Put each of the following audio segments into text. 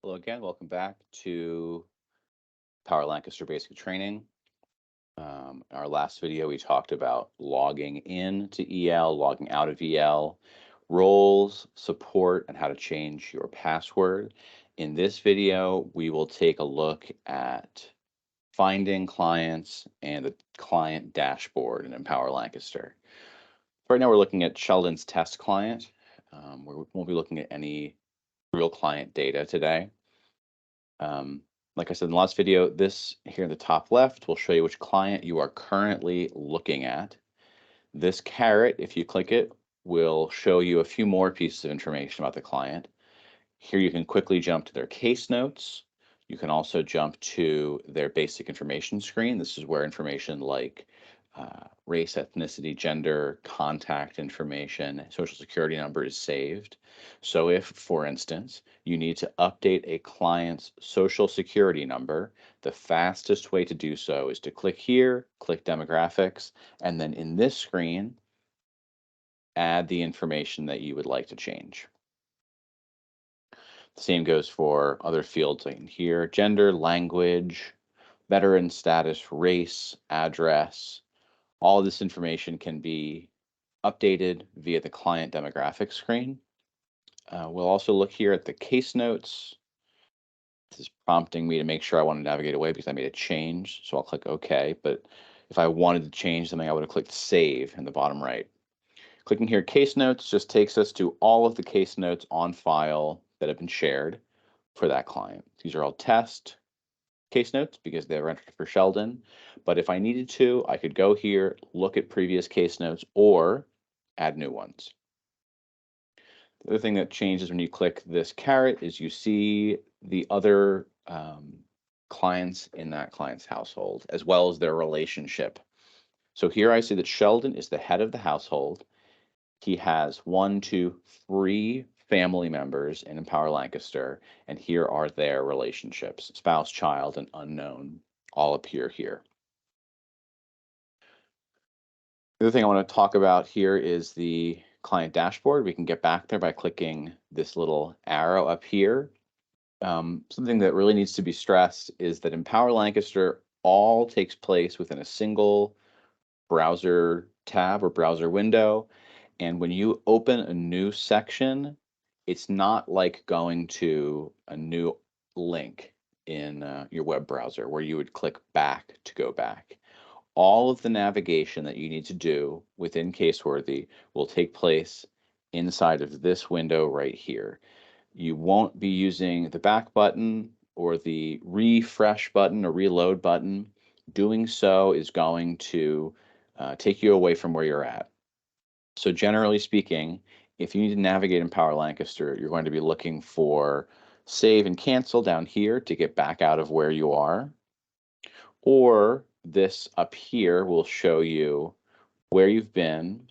Hello again. Welcome back to Power Lancaster Basic Training. Our last video, we talked about logging in to EL, logging out of EL, roles, support, and how to change your password. In this video, we will take a look at finding clients and the client dashboard in Empower Lancaster. Right now, we're looking at Sheldon's test client. We won't be looking at any real client data today. Like I said in the last video, this here in the top left will show you which client you are currently looking at. This caret, if you click it, will show you a few more pieces of information about the client. Here you can quickly jump to their case notes. You can also jump to their basic information screen. This is where information like race, ethnicity, gender, contact information, social security number is saved. So if, for instance, you need to update a client's social security number, the fastest way to do so is to click here, click demographics, and then in this screen, add the information that you would like to change. The same goes for other fields like in here: gender, language, veteran status, race, address. All of this information can be updated via the client demographics screen. We'll also look here at the case notes. This is prompting me to make sure I want to navigate away because I made a change. So I'll click OK. But if I wanted to change something, I would have clicked Save in the bottom right. Clicking here, case notes, just takes us to all of the case notes on file that have been shared for that client. These are all test case notes because they're entered for Sheldon. But if I needed to, I could go here, look at previous case notes, or add new ones. The other thing that changes when you click this caret is you see the other clients in that client's household, as well as their relationship. So here I see that Sheldon is the head of the household. He has 1, 2, 3 family members in Empower Lancaster, and here are their relationships: spouse, child, and unknown all appear here. The other thing I want to talk about here is the client dashboard. We can get back there by clicking this little arrow up here. Something that really needs to be stressed is that Empower Lancaster all takes place within a single browser tab or browser window. And when you open a new section, it's not like going to a new link in your web browser where you would click back to go back. All of the navigation that you need to do within Caseworthy will take place inside of this window right here. You won't be using the back button or the refresh button or reload button. Doing so is going to take you away from where you're at. So generally speaking, if you need to navigate in Power Lancaster, you're going to be looking for save and cancel down here to get back out of where you are. Or this up here will show you where you've been,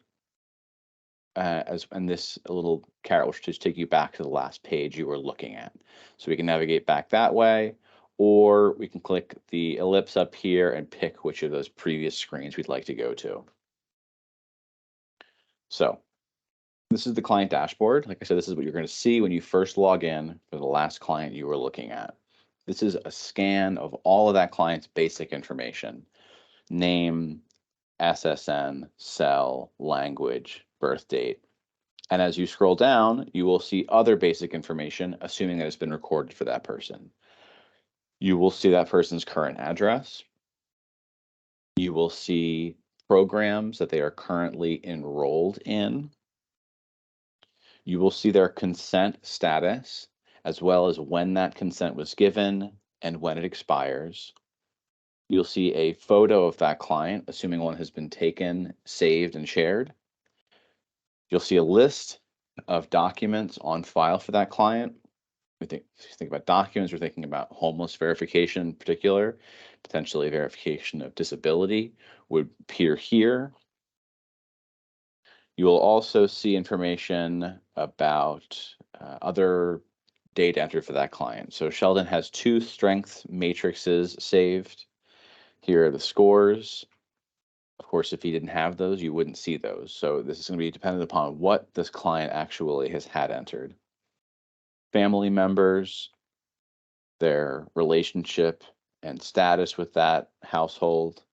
and this little caret will just take you back to the last page you were looking at. So we can navigate back that way, or we can click the ellipse up here and pick which of those previous screens we'd like to go to. So this is the client dashboard. Like I said, this is what you're going to see when you first log in for the last client you were looking at. This is a scan of all of that client's basic information: name, SSN, cell, language, birth date. And as you scroll down, you will see other basic information, assuming that it's been recorded for that person. You will see that person's current address. You will see programs that they are currently enrolled in. You will see their consent status, as well as when that consent was given and when it expires. You'll see a photo of that client, assuming one has been taken, saved, and shared. You'll see a list of documents on file for that client. If you think about documents, we're thinking about homeless verification in particular. Potentially verification of disability would appear here. You will also see information about other data entered for that client. So Sheldon has 2 strength matrices saved. Here are the scores. Of course, if he didn't have those, you wouldn't see those. So this is going to be dependent upon what this client actually has had entered. Family members, their relationship and status with that household,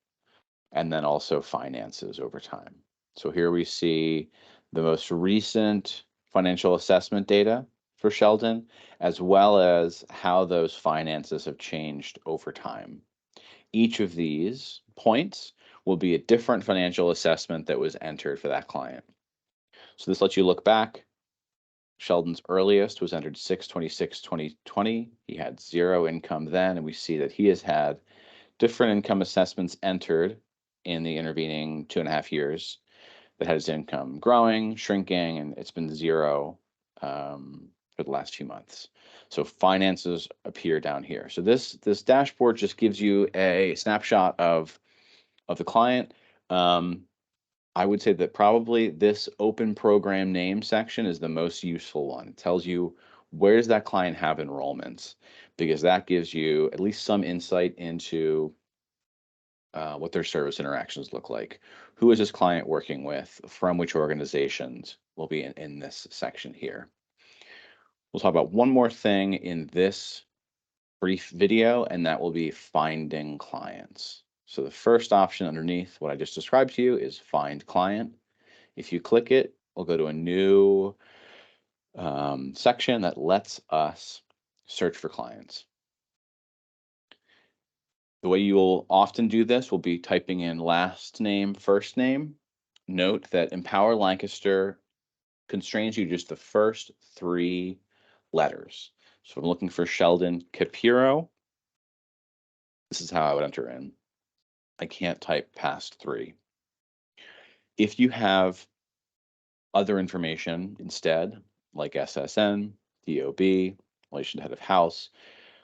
and then also finances over time. So here we see the most recent financial assessment data for Sheldon, as well as how those finances have changed over time. Each of these points will be a different financial assessment that was entered for that client. So this lets you look back. Sheldon's earliest was entered 6/26/2020. He had zero income then, and we see that he has had different income assessments entered in the intervening 2.5 years that had his income growing, shrinking, and it's been zero for the last few months. So finances appear down here. So this dashboard just gives you a snapshot of the client. I would say that probably this open program name section is the most useful one. It tells you where does that client have enrollments, because that gives you at least some insight into what their service interactions look like. Who is this client working with? From which organizations will be in this section here. We'll talk about one more thing in this brief video, and that will be finding clients. So the first option underneath what I just described to you is find client. If you click it, we'll go to a new section that lets us search for clients. The way you will often do this will be typing in last name, first name. Note that Empower Lancaster constrains you just the first 3 letters. So I'm looking for Sheldon Capiro. This is how I would enter in. I can't type past 3. If you have other information instead, like SSN, DOB, relation to head of house,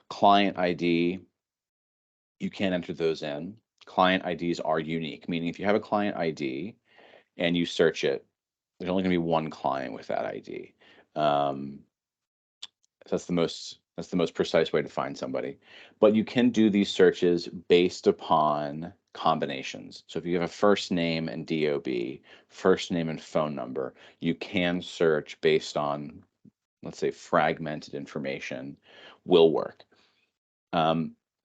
client ID, you can enter those in. Client IDs are unique, meaning if you have a client ID and you search it, there's only going to be one client with that ID. That's the most precise way to find somebody. But you can do these searches based upon combinations. So if you have a first name and DOB, first name and phone number, you can search based on, let's say, fragmented information will work.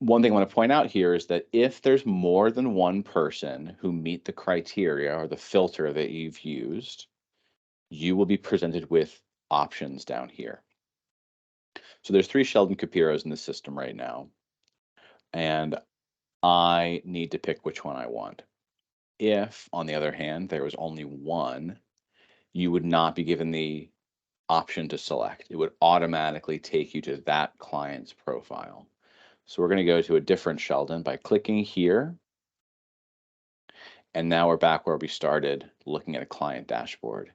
One thing I want to point out here is that if there's more than one person who meet the criteria or the filter that you've used, you will be presented with options down here. So there's 3 Sheldon Capiros in the system right now, and I need to pick which one I want. If, on the other hand, there was only one, you would not be given the option to select. It would automatically take you to that client's profile. So we're going to go to a different Sheldon by clicking here. And now we're back where we started looking at a client dashboard.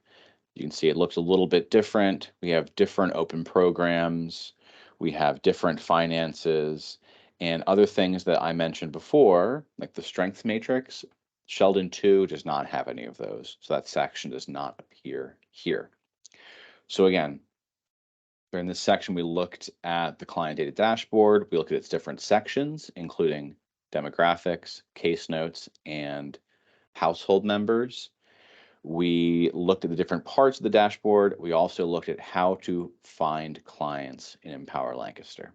You can see it looks a little bit different. We have different open programs. We have different finances and other things that I mentioned before, like the strength matrix. Sheldon 2 does not have any of those. So that section does not appear here. So again, during this section, we looked at the client data dashboard. We looked at its different sections, including demographics, case notes, and household members. We looked at the different parts of the dashboard. We also looked at how to find clients in Empower Lancaster.